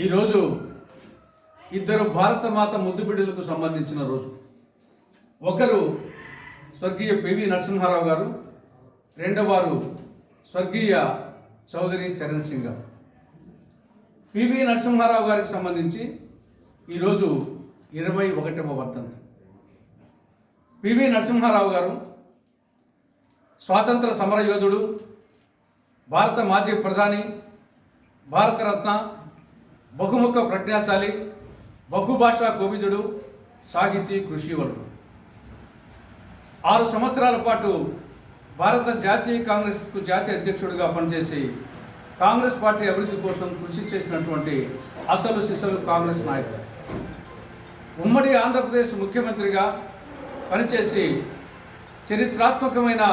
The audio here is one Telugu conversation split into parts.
ఈరోజు ఇద్దరు భారతమాత ముద్దు బిడ్డలకు సంబంధించిన రోజు. ఒకరు స్వర్గీయ పివి నరసింహారావు గారు, రెండవవారు స్వర్గీయ చౌదరి చరణ్ సింగ్ గారు. పివి నరసింహారావు గారికి సంబంధించి ఈరోజు 21వ వర్ధంతి. పివి నరసింహారావు గారు స్వాతంత్ర సమరయోధుడు, భారత మాజీ ప్రధాని, భారతరత్న, బహుముఖ ప్రజ్ఞాశాలి, బహుభాషా కోవిదుడు, సాహితీ కృషివలుడు. 6 సంవత్సరాల పాటు భారత జాతీయ కాంగ్రెస్కు జాతీయ అధ్యక్షుడిగా పనిచేసి కాంగ్రెస్ పార్టీ అభివృద్ధి కోసం కృషి చేసినటువంటి అసలు సిసలు కాంగ్రెస్ నాయకుడు. ఉమ్మడి ఆంధ్రప్రదేశ్ ముఖ్యమంత్రిగా పనిచేసి చరిత్రాత్మకమైన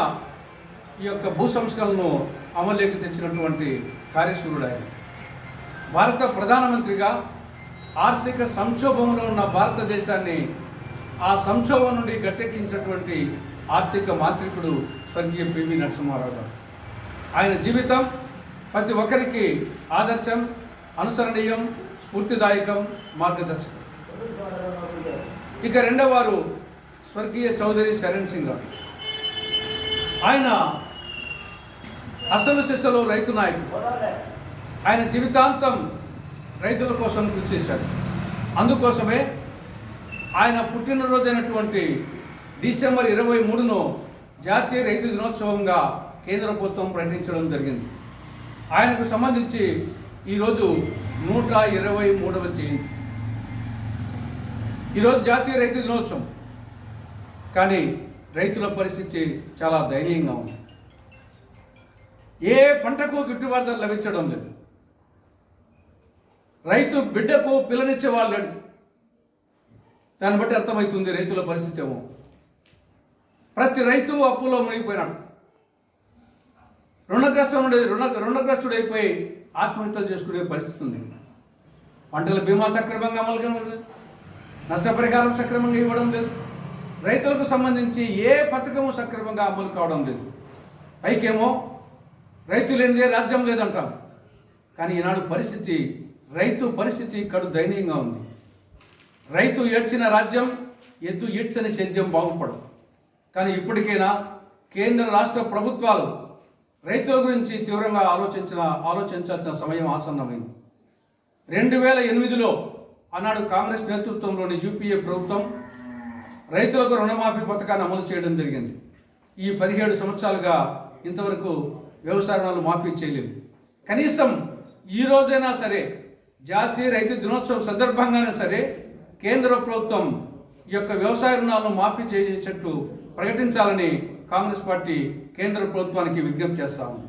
ఈ యొక్క భూ సంస్కరణను అమలులోకి తెచ్చినటువంటి కార్యశూరుడు ఆయన. భారత ప్రధానమంత్రిగా ఆర్థిక సంక్షోభంలో ఉన్న భారతదేశాన్ని ఆ సంక్షోభం నుండి గట్టెక్కించినటువంటి ఆర్థిక మాంత్రికుడు స్వర్గీయ పివి నరసింహారావు గారు. ఆయన జీవితం ప్రతి ఒక్కరికి ఆదర్శం, అనుసరణీయం, స్ఫూర్తిదాయకం, మార్గదర్శకం. ఇక రెండవవారు స్వర్గీయ చౌదరి చరణ్ సింగ్ గారు. ఆయన అసలు సిసలు రైతు నాయకుడు. ఆయన జీవితాంతం రైతుల కోసం కృషి చేశాడు. అందుకోసమే ఆయన పుట్టినరోజైనటువంటి డిసెంబర్ 23ను జాతీయ రైతు దినోత్సవంగా కేంద్ర ప్రభుత్వం ప్రకటించడం జరిగింది. ఆయనకు సంబంధించి ఈరోజు 123వ జయంతి. ఈరోజు జాతీయ రైతు దినోత్సవం, కానీ రైతుల పరిస్థితి చాలా దయనీయంగా ఉంది. ఏ పంటకు గిట్టుబాటు ధర లభించడం లేదు. రైతు బిడ్డకు పిల్లనిచ్చే వాళ్ళు, దాన్ని బట్టి అర్థమవుతుంది రైతుల పరిస్థితి ఏమో. ప్రతి రైతు అప్పులో మునిగిపోయినాడు. రుణగ్రస్తుడైపోయి ఆత్మహత్యలు చేసుకునే పరిస్థితి ఉంది. పంటల బీమా సక్రమంగా అమలు కావడం లేదు, నష్టపరిహారం సక్రమంగా ఇవ్వడం లేదు, రైతులకు సంబంధించి ఏ పథకము సక్రమంగా అమలు కావడం లేదు. పైకేమో రైతు లేనిదే రాజ్యం లేదంటాం. కానీ ఈనాడు రైతు పరిస్థితి కడు దయనీయంగా ఉంది. రైతు ఏడ్చిన రాజ్యం, ఎద్దు ఈడ్చని సేద్యం బాగుపడదు. కానీ ఇప్పటికైనా కేంద్ర రాష్ట్ర ప్రభుత్వాలు రైతుల గురించి తీవ్రంగా ఆలోచించాల్సిన సమయం ఆసన్నమైంది. 2008లో ఆనాడు కాంగ్రెస్ నేతృత్వంలోని యూపీఏ ప్రభుత్వం రైతులకు రుణమాఫీ పథకాన్ని అమలు చేయడం జరిగింది. ఈ 17 సంవత్సరాలుగా ఇంతవరకు వ్యవసాయ రుణాలు మాఫీ చేయలేదు. కనీసం ఈ రోజైనా సరే, జాతీయ రైతు దినోత్సవం సందర్భంగానే సరే, కేంద్ర ప్రభుత్వం ఈ యొక్క వ్యవసాయ రుణాలను మాఫీ చేసేటట్లు ప్రకటించాలని కాంగ్రెస్ పార్టీ కేంద్ర ప్రభుత్వానికి విజ్ఞప్తి చేస్తా ఉంది.